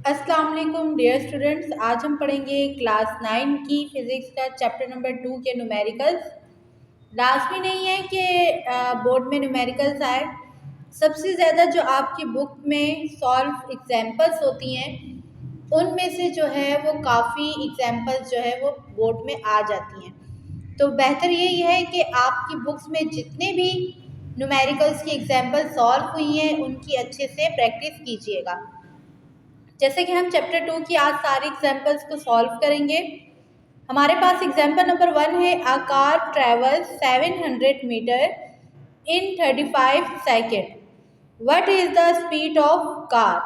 अस्सलाम वालेकुम dear students. आज हम पढ़ेंगे क्लास 9 की फिज़िक्स का चैप्टर नंबर 2 के न्यूमेरिकल्स। लाजमी नहीं है कि बोर्ड में न्यूमेरिकल्स आए। सबसे ज़्यादा जो आपकी बुक में सॉल्व एग्जाम्पल्स होती हैं उनमें से जो है वो काफ़ी एग्जाम्पल्स जो है वो बोर्ड में आ जाती हैं। तो बेहतर यही है कि आपकी बुक्स में जितने भी न्यूमेरिकल्स की एग्जाम्पल सॉल्व हुई हैं उनकी अच्छे से प्रैक्टिस कीजिएगा। जैसे कि हम चैप्टर 2 की आज सारी एग्जाम्पल्स को सॉल्व करेंगे। हमारे पास एग्जाम्पल नंबर 1 है, a car travel 700 metre in 35 second, what is the speed of car.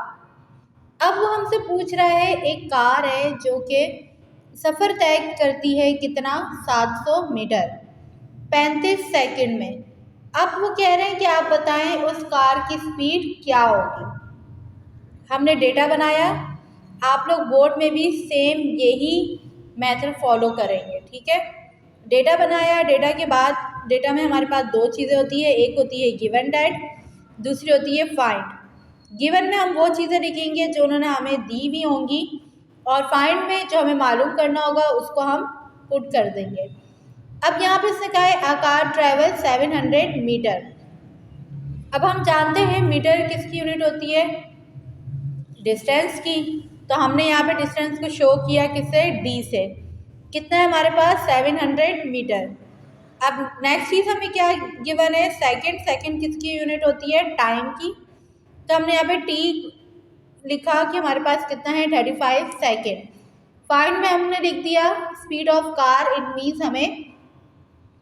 अब वो हमसे पूछ रहा है, एक कार है जो कि सफ़र तय करती है कितना, 700 मीटर 35 सेकेंड में। अब वो कह रहे हैं कि आप बताएं उस कार की स्पीड क्या होगी। हमने डेटा बनाया, आप लोग बोर्ड में भी सेम यही मेथड फॉलो करेंगे, ठीक है। डेटा बनाया, डेटा के बाद डेटा में हमारे पास दो चीज़ें होती है, एक होती है गिवन डेट, दूसरी होती है फाइंड। गिवन में हम वो चीज़ें लिखेंगे जो उन्होंने हमें दी भी होंगी, और फाइंड में जो हमें मालूम करना होगा उसको हम पुट कर देंगे। अब यहाँ पे इसने कहा है अ कार ट्रेवल 700 मीटर। अब हम जानते हैं मीटर किसकी यूनिट होती है, डिस्टेंस की। तो हमने यहाँ पे डिस्टेंस को शो किया किससे, डी से। कितना है हमारे पास, 700 मीटर। अब नेक्स्ट चीज़ हमें क्या गिवन है, सेकंड। सेकंड किसकी यूनिट होती है, टाइम की। तो हमने यहाँ पे टी लिखा कि हमारे पास कितना है, 35 सेकेंड। फाइंड में हमने लिख दिया speed of car, it means हमें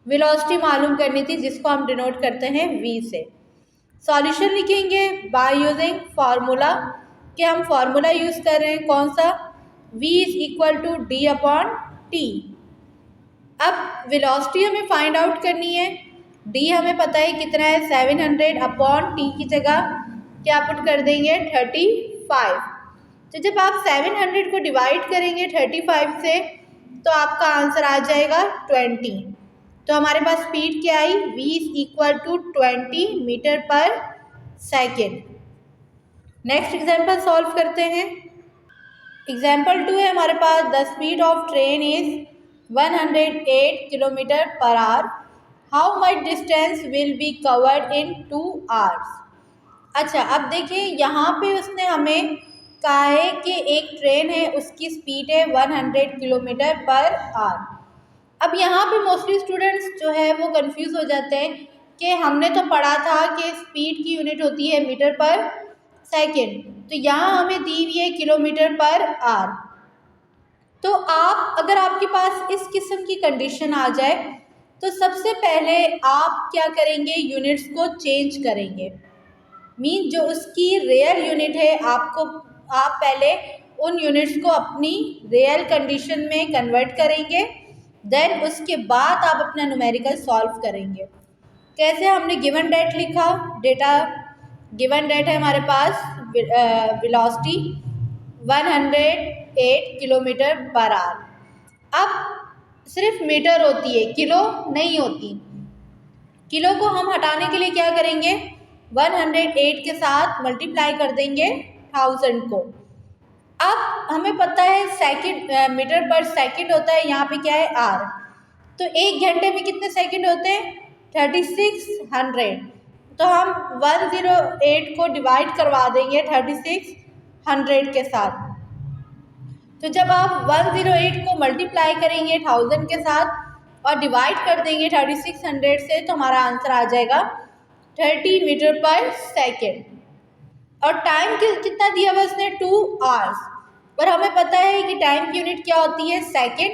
वेलोसिटी मालूम करनी थी जिसको हम डिनोट करते हैं वी से। सॉल्यूशन लिखेंगे बाय यूजिंग फार्मूला, कि हम फार्मूला यूज़ कर रहे हैं कौन सा, v is equal to d upon t. अब वेलोसिटी हमें फाइंड आउट करनी है, d हमें पता है कितना है, 700 अपॉन t की जगह क्या पुट कर देंगे, 35। तो जब आप 700 को डिवाइड करेंगे 35 से तो आपका आंसर आ जाएगा 20। तो हमारे पास स्पीड क्या आई, v is equal to 20 metre per second. Next example solve करते हैं। एग्जाम्पल 2 है हमारे पास, the speed of train is 108 kilometre per hour, how much distance will be covered in 2 hours. अच्छा, अब देखिए यहाँ पे उसने हमें कहा है कि एक ट्रेन है उसकी स्पीड है 100 किलोमीटर पर आवर। अब यहाँ पे मोस्टली स्टूडेंट्स जो है वो कंफ्यूज हो जाते हैं कि हमने तो पढ़ा था कि स्पीड की यूनिट होती है मीटर पर सेकेंड, तो यहाँ हमें दी हुई है किलोमीटर पर आवर। तो आप अगर आपके पास इस किस्म की कंडीशन आ जाए तो सबसे पहले आप क्या करेंगे, यूनिट्स को चेंज करेंगे। मीन जो उसकी रियल यूनिट है आप पहले उन यूनिट्स को अपनी रियल कंडीशन में कन्वर्ट करेंगे, देन उसके बाद आप अपना न्यूमेरिकल सॉल्व करेंगे। कैसे, हमने गिवन डेट लिखा, डेटा गिवन डेट है हमारे पास, वेलोसिटी 108 किलोमीटर पर आवर। अब सिर्फ मीटर होती है, किलो नहीं होती। किलो को हम हटाने के लिए क्या करेंगे, 108 के साथ मल्टीप्लाई कर देंगे 1000 को। अब हमें पता है सेकंड, मीटर पर सेकंड होता है, यहाँ पे क्या है, आर। तो एक घंटे में कितने सेकंड होते हैं, 3600। तो हम 108 को डिवाइड करवा देंगे 3600 के साथ। तो जब आप 108 को मल्टीप्लाई करेंगे 1000 के साथ और डिवाइड कर देंगे 3600 से, तो हमारा आंसर आ जाएगा 30 मीटर पर सेकेंड। और टाइम कितना दिया हुआ उसने, 2 आवर्स। और हमें पता है कि टाइम की यूनिट क्या होती है, सेकेंड।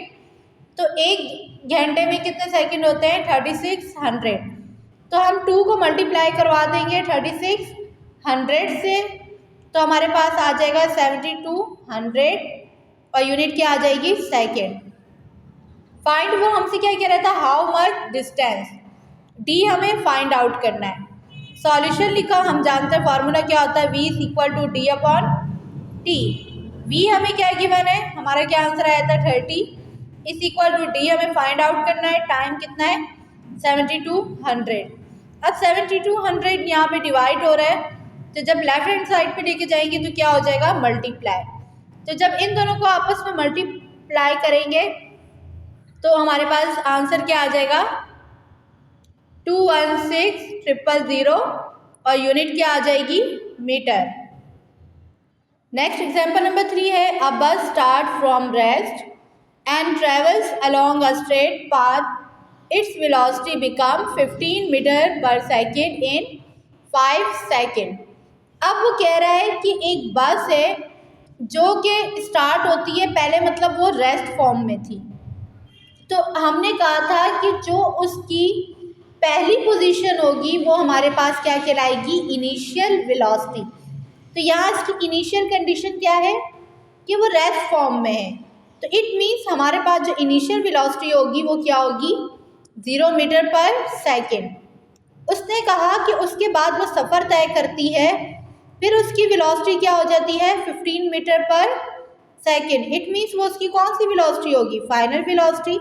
तो एक घंटे में कितने सेकंड होते हैं, 3600। तो हम 2 को मल्टीप्लाई करवा देंगे 3600 से, तो हमारे पास आ जाएगा 7200 और यूनिट क्या आ जाएगी, सेकेंड। फाइंड वो हमसे क्या कह रहा था, हाउ मच डिस्टेंस, डी हमें फाइंड आउट करना है। सॉल्यूशन लिखा, हम जानते हैं फार्मूला क्या होता है, v is equal to d upon t. v हमें क्या गिवन है, हमारा क्या आंसर आया था, 30 इज इक्वल टू डी हमें फाइंड आउट करना है, टाइम कितना है, 7200। अब 7200 यहाँ पे डिवाइड हो रहा है, तो जब लेफ्ट हैंड साइड पे लेके जाएंगे तो क्या हो जाएगा, मल्टीप्लाई। तो जब इन दोनों को आपस में मल्टीप्लाई करेंगे तो हमारे पास आंसर क्या आ जाएगा 216,000 और यूनिट क्या आ जाएगी मीटर। नेक्स्ट एग्जाम्पल नंबर 3 है a bus start from rest and travels along a straight path its velocity become 15 metre per second in 5 second. अब वो कह रहा है कि एक बस है जो कि स्टार्ट होती है पहले, मतलब वो रेस्ट फॉर्म में थी, तो हमने कहा था कि जो उसकी पहली पोजीशन होगी वो हमारे पास क्या कहलाएगी इनिशियल वेलोसिटी। तो यहाँ इसकी इनिशियल कंडीशन क्या है कि वो रेस्ट फॉर्म में है, तो इट मीन्स हमारे पास जो इनिशियल वेलोसिटी होगी वो क्या होगी 0 मीटर पर सेकेंड। उसने कहा कि उसके बाद वो सफ़र तय करती है, फिर उसकी वेलोसिटी क्या हो जाती है 15 metre per second. It means वो उसकी कौन सी वेलोसिटी होगी फाइनल वेलोसिटी।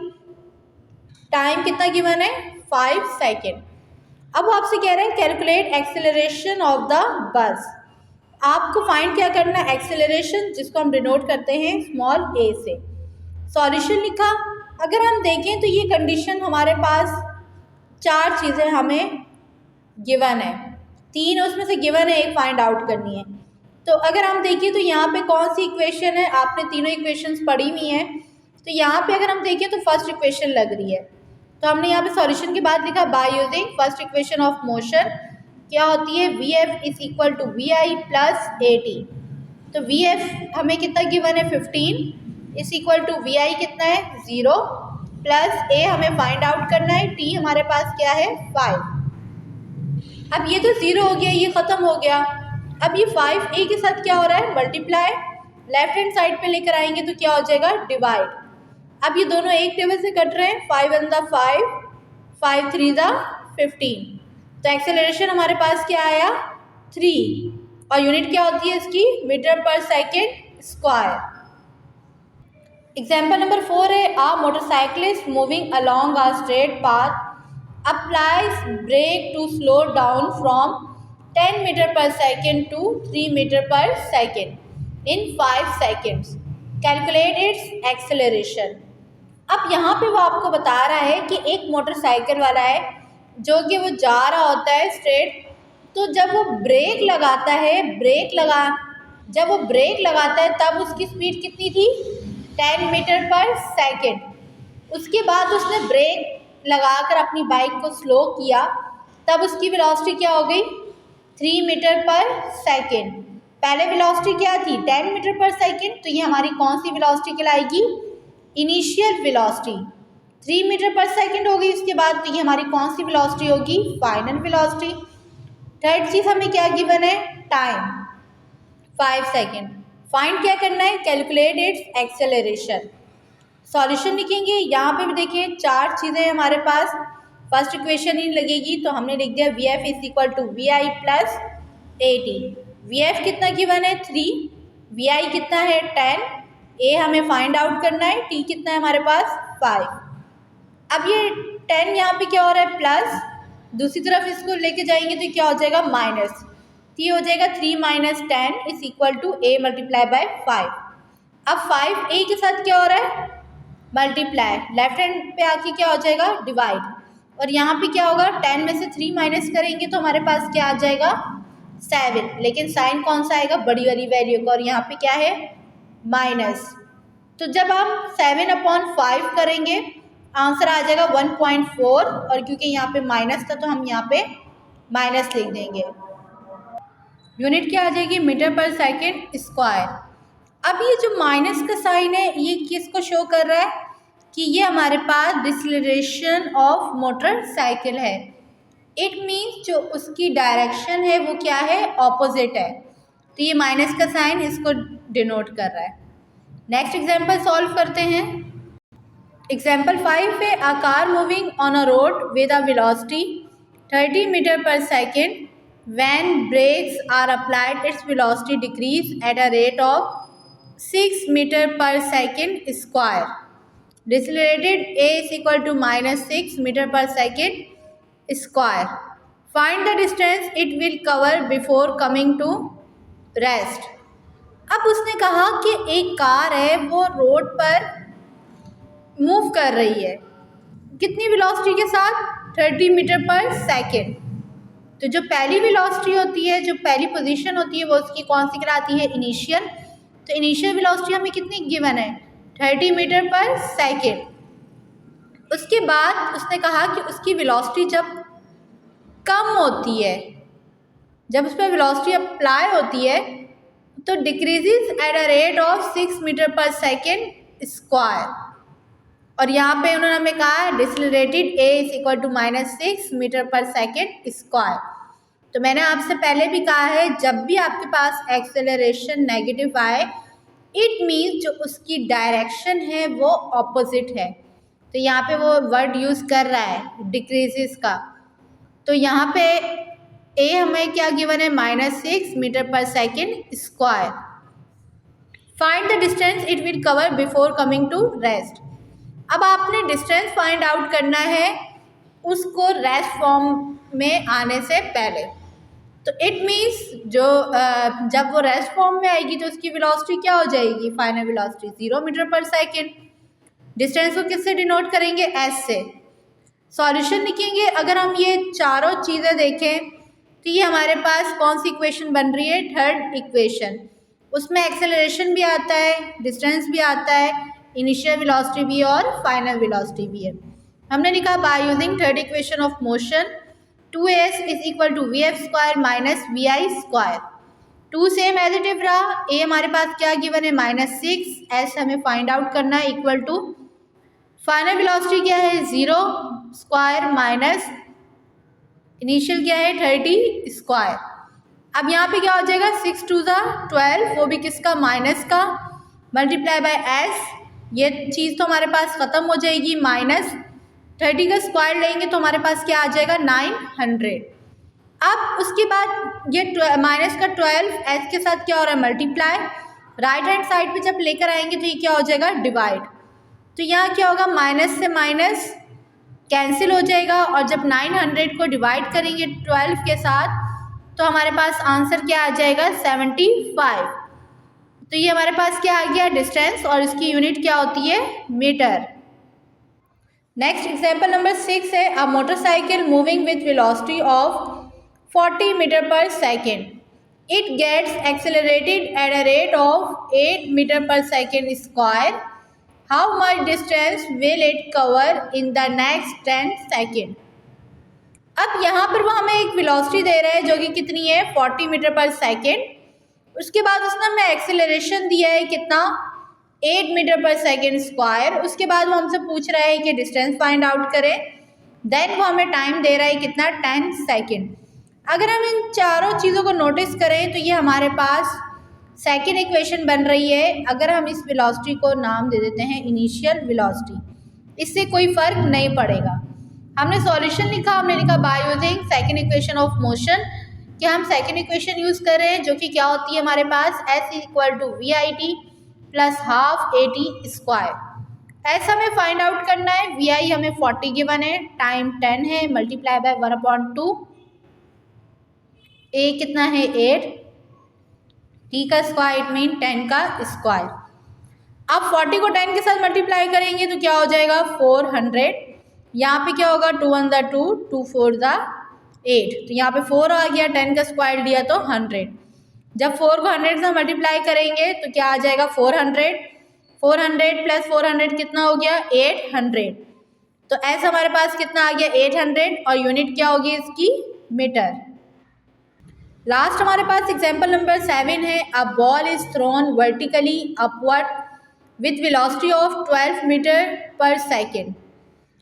टाइम कितना गिवन है 5 सेकेंड। अब आपसे कह रहे हैं calculate acceleration of the bus. आपको फाइंड क्या करना है एक्सेलरेशन, जिसको हम डिनोट करते हैं स्मॉल a से। सॉल्यूशन लिखा। अगर हम देखें तो ये कंडीशन हमारे पास 4 चीज़ें हमें गिवन है, 3 उसमें से गिवन है, एक फाइंड आउट करनी है। तो अगर हम देखें तो यहाँ पे कौन सी इक्वेशन है, आपने तीनों इक्वेशंस पढ़ी हुई हैं, तो यहाँ पे अगर हम देखें तो फर्स्ट इक्वेशन लग रही है। तो हमने यहाँ पे सॉल्यूशन के बाद लिखा by using first equation of motion क्या होती है v f is equal to v i plus a t. तो वी एफ हमें कितना गिवन है 15 is equal to v i कितना है 0 प्लस ए हमें फाइंड आउट करना है, टी हमारे पास क्या है 5। अब ये तो 0 हो गया, ये ख़त्म हो गया। अब ये 5 ए के साथ क्या हो रहा है मल्टीप्लाई, लेफ्ट हैंड साइड पे लेकर आएंगे तो क्या हो जाएगा डिवाइड। अब ये दोनों एक टेबल से कट रहे हैं, 5 1 द 5, 5 3 द 15। तो एक्सेलरेशन हमारे पास क्या आया 3 और यूनिट क्या होती है इसकी metre per second square. Example number 4 है a motorcyclist moving along a straight path applies brake to slow down from 10 meter per second to 3 meter per second in 5 seconds. Calculate its acceleration. अब यहाँ पे वो आपको बता रहा है कि एक मोटरसाइकिल वाला है जो कि वो जा रहा होता है स्ट्रेट, तो जब वो ब्रेक लगाता है जब वो ब्रेक लगाता है तब उसकी स्पीड कितनी थी 10 मीटर पर सेकेंड। उसके बाद उसने ब्रेक लगाकर अपनी बाइक को स्लो किया, तब उसकी वेलोसिटी क्या हो गई 3 मीटर पर सेकेंड। पहले वेलोसिटी क्या थी 10 मीटर पर सेकेंड, तो ये हमारी कौन सी वेलोसिटी कहलाएगी initial velocity 3 metre per second हो गई। उसके बाद तो ये हमारी कौन सी वेलोसिटी होगी फाइनल वेलोसिटी। थर्ड चीज़ हमें क्या गिवन है टाइम 5 सेकेंड। फाइंड क्या करना है कैलकुलेट इट्स एक्सेलरेशन। सॉल्यूशन लिखेंगे, यहाँ पे भी देखिए 4 चीज़ें हमारे पास, फर्स्ट इक्वेशन ही लगेगी, तो हमने लिख दिया v f is equal to v i plus a t. V f कितना गिवन है 3, वी आई कितना है 10, ए हमें फाइंड आउट करना है, टी कितना है हमारे पास 5। अब ये 10 यहाँ पे क्या हो रहा है प्लस, दूसरी तरफ इसको लेके जाएंगे तो क्या हो जाएगा माइनस, तो ये हो जाएगा 3 minus 10 is equal to a multiply by 5। अब 5 ए के साथ क्या हो रहा है मल्टीप्लाई, लेफ्ट हैंड पे आके क्या हो जाएगा डिवाइड, और यहाँ पे क्या होगा 10 में से 3 माइनस करेंगे तो हमारे पास क्या आ जाएगा 7, लेकिन साइन कौन सा आएगा बड़ी वाली वैल्यू का, और यहाँ पे क्या है माइनस। तो जब हम 7/5 करेंगे आंसर आ जाएगा 1.4, और क्योंकि यहाँ पे माइनस था तो हम यहाँ पे माइनस लिख देंगे। यूनिट क्या आ जाएगी मीटर पर सेकेंड स्क्वायर। अब ये जो माइनस का साइन है ये किसको शो कर रहा है कि ये हमारे पास डिसलेरेशन ऑफ मोटरसाइकिल है। इट मीन्स जो उसकी डायरेक्शन है वो क्या है ऑपोजिट है, तो ये माइनस का साइन इसको डिनोट कर रहा है। नेक्स्ट एग्जांपल सॉल्व करते हैं। एग्जांपल 5 है a car moving on a road with a velocity 30 metre per second when brakes are applied its velocity decreases at a rate of 6 metre per second square. Decelerated a is equal to -6 metre per second square. Find the distance it will cover before coming to rest. अब उसने कहा कि एक car है वो road पर move कर रही है, कितनी वेलोसिटी के साथ? 30 मीटर पर सेकेंड। तो जो पहली वेलोसिटी होती है, जो पहली पोजीशन होती है, वो उसकी कौन सी कहलाती है? इनिशियल। तो इनिशियल वेलोसिटी हमें कितनी गिवन है? 30 मीटर पर सेकेंड। उसके बाद उसने कहा कि उसकी वेलोसिटी जब कम होती है, जब उस पर वेलोसिटी अप्लाई होती है, तो decreases at a rate of 6 metre per second square. और यहाँ पे उन्होंने हमें कहा है decelerated a is equal to -6 metre per second square. तो मैंने आपसे पहले भी कहा है, जब भी आपके पास एक्सेलरेशन नेगेटिव आए, इट मीन्स जो उसकी डायरेक्शन है वो ऑपोजिट है। तो यहाँ पे वो वर्ड यूज़ कर रहा है डिक्रीजेस का। तो यहाँ पे ए हमें क्या गिवन है? -6 metre per second square. Find the distance it will cover before coming to rest. अब आपने डिस्टेंस फाइंड आउट करना है उसको रेस्ट फॉर्म में आने से पहले। तो इट मीन्स जो जब वो रेस्ट फॉर्म में आएगी तो उसकी वेलोसिटी क्या हो जाएगी? Final velocity 0 metre per second. Distance को किससे डिनोट करेंगे? एस से। सॉल्यूशन लिखेंगे। अगर हम ये चारों चीज़ें देखें तो ये हमारे पास कौन सी इक्वेशन बन रही है? Third equation. उसमें एक्सेलरेशन भी आता है, डिस्टेंस भी आता है, इनिशियल वेलोसिटी भी और फाइनल वेलोसिटी भी है। हमने लिखा by using third equation of motion 2s is equal to vf square minus vi square. 2 same as it is रहा। a हमारे पास क्या गिवन है? -6, s हमें फाइंड आउट करना है इक्वल टू फाइनल वेलोसिटी क्या है? 0 स्क्वायर माइनस इनिशियल क्या है? 30 स्क्वायर। अब यहाँ पे क्या हो जाएगा? 6 2 12, वो भी किसका? माइनस का, मल्टीप्लाई बाय एस। ये चीज़ तो हमारे पास ख़त्म हो जाएगी। -30 का स्क्वायर लेंगे तो हमारे पास क्या आ जाएगा? 900। अब उसके बाद ये माइनस का 12 एस के साथ क्या हो रहा है? मल्टीप्लाई। राइट हैंड साइड पे जब लेकर आएंगे तो ये क्या हो जाएगा? डिवाइड। तो यहाँ क्या होगा? माइनस से माइनस कैंसिल हो जाएगा, और जब 900 को डिवाइड करेंगे 12 के साथ तो हमारे पास आंसर क्या आ जाएगा? 75। तो ये हमारे पास क्या आ गया? डिस्टेंस, और इसकी यूनिट क्या होती है? मीटर। नेक्स्ट एग्जाम्पल नंबर 6 है a motorcycle moving with velocity of 40 metre per second. It gets accelerated at a rate of 8 metre per second square. How much distance will it cover in the next 10 second. अब यहाँ पर वो हमें एक velocity दे रहा है जो कि कितनी है? 40 मीटर पर सेकेंड। उसके बाद उसने हमें एक्सेलरेशन दिया है कितना? 8 मीटर पर सेकेंड स्क्वायर। उसके बाद वो हमसे पूछ रहा है कि डिस्टेंस फाइंड आउट करें। देन वो हमें टाइम दे रहा है कितना? 10 सेकेंड। अगर हम इन चारों चीज़ों को नोटिस करें तो ये हमारे पास सेकेंड इक्वेशन बन रही है। अगर हम इस वेलोसिटी को नाम दे देते हैं इनिशियल वेलोसिटी, इससे कोई फ़र्क नहीं पड़ेगा। हमने सॉल्यूशन लिखा, हमने लिखा by using second equation of motion, कि हम सेकेंड इक्वेशन यूज़ कर रहे हैं जो कि क्या होती है हमारे पास? s equal to VIT plus half AT square. s हमें फाइंड आउट करना है, VI हमें 40 गिवन है, टाइम 10 है, मल्टीप्लाई बाय 1/2, A कितना है? 8, T का स्क्वायर इट मीन 10 का स्क्वायर। अब 40 को 10 के साथ मल्टीप्लाई करेंगे तो क्या हो जाएगा? 400। यहाँ पे क्या होगा? 2 1 2, 2 4 8। तो यहाँ पे 4 आ गया, 10 का स्क्वायर दिया तो 100। जब 4 को 100 से मल्टीप्लाई करेंगे तो क्या आ जाएगा? 400। 400 प्लस 400 कितना हो गया? 800। तो ऐसा हमारे पास कितना आ गया? 800, और यूनिट क्या होगी इसकी? मीटर। लास्ट हमारे पास एग्जाम्पल नंबर 7 है a ball is thrown vertically upward with velocity of 12 metre per second.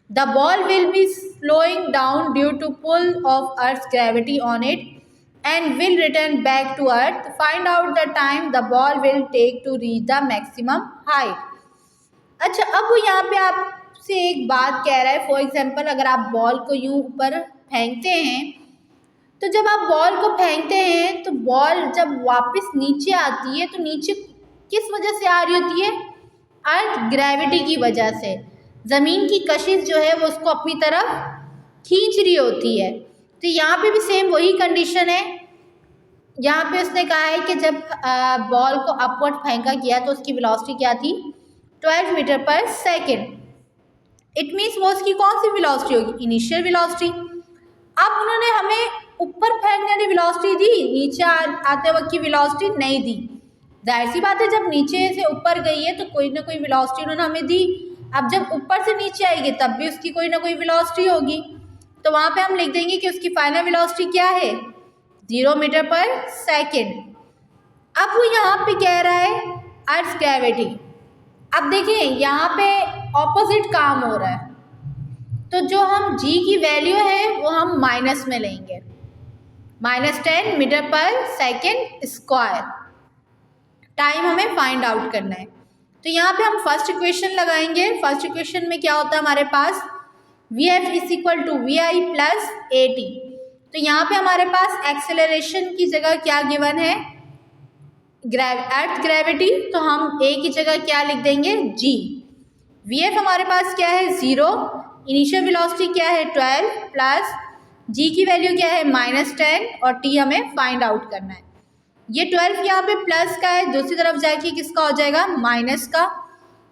The ball will be slowing down due to pull of Earth's gravity on it and will return back to Earth. Find out the time the ball will take to reach the maximum height. अच्छा, अब वो यहाँ पे आपसे एक बात कह रहा है। फॉर एग्जाम्पल, अगर आप बॉल को यूँ ऊपर फेंकते हैं तो जब आप बॉल को फेंकते हैं तो बॉल जब वापस नीचे आती है तो नीचे किस वजह से आ रही होती है? अर्थ ग्रेविटी की वजह से। ज़मीन की कशिश जो है वो उसको अपनी तरफ खींच रही होती है। तो यहाँ पे भी सेम वही कंडीशन है यहाँ पे उसने कहा है कि जब बॉल को अपवर्ड फेंका गया तो उसकी वेलोसिटी क्या थी, 12 metre per second. It means वो उसकी कौन सी वेलोसिटी होगी, इनिशियल वेलोसिटी। अब उन्होंने हमें ऊपर फेंकने वाली वेलोसिटी दी, नीचे आते वक्त की वेलोसिटी नहीं दी। जाहिर सी बात है, जब नीचे से ऊपर गई है तो कोई ना कोई वेलोसिटी उन्होंने हमें दी। अब जब ऊपर से नीचे आएगी तब भी उसकी कोई ना कोई वेलोसिटी होगी, तो वहाँ पे हम लिख देंगे कि उसकी फाइनल वेलोसिटी क्या है, 0 मीटर पर सेकेंड। अब वो यहाँ पे कह रहा है अर्थ ग्रेविटी। अब देखिए यहाँ पे ऑपोजिट काम हो रहा है, तो जो हम g की वैल्यू है वो हम माइनस में लेंगे, -10 metre per second square. Time हमें फाइंड आउट करना है, तो यहाँ पे हम फर्स्ट इक्वेशन लगाएंगे। फर्स्ट इक्वेशन में क्या होता है हमारे पास, Vf is equal to VI plus AT। तो यहाँ पे हमारे पास एक्सेलरेशन की जगह क्या गिवन है, अर्थ ग्रेविटी, तो हम a की जगह क्या लिख देंगे, g। Vf हमारे पास क्या है 0, इनिशियल वेलोसिटी क्या है 12 प्लस g की वैल्यू क्या है -10 और t हमें फाइंड आउट करना है। ये 12 यहाँ पे प्लस का है, दूसरी तरफ जाके किसका हो जाएगा, माइनस का,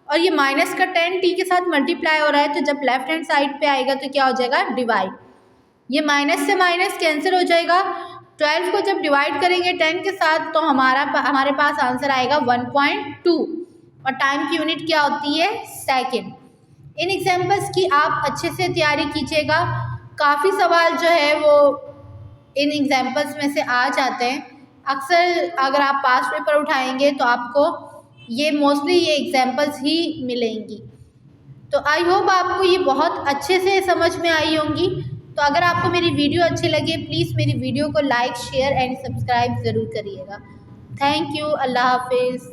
और ये माइनस का 10 t के साथ मल्टीप्लाई हो रहा है, तो जब लेफ्ट हैंड साइड पे आएगा तो क्या हो जाएगा, डिवाइड। ये माइनस से माइनस कैंसिल हो जाएगा। 12 को जब डिवाइड करेंगे 10 के साथ तो हमारे पास आंसर आएगा 1.2, और टाइम की यूनिट क्या होती है, सेकेंड। इन एग्जाम्पल्स की आप अच्छे से तैयारी कीजिएगा, काफ़ी सवाल जो है वो इन एग्जाम्पल्स में से आ जाते हैं। अक्सर अगर आप पास्ट पेपर उठाएंगे तो आपको ये मोस्टली ये एग्जाम्पल्स ही मिलेंगी। तो आई होप आपको ये बहुत अच्छे से समझ में आई होंगी। तो अगर आपको मेरी वीडियो अच्छी लगे प्लीज़ मेरी वीडियो को लाइक, शेयर एंड सब्सक्राइब ज़रूर करिएगा। थैंक यू, अल्लाह हाफिज़।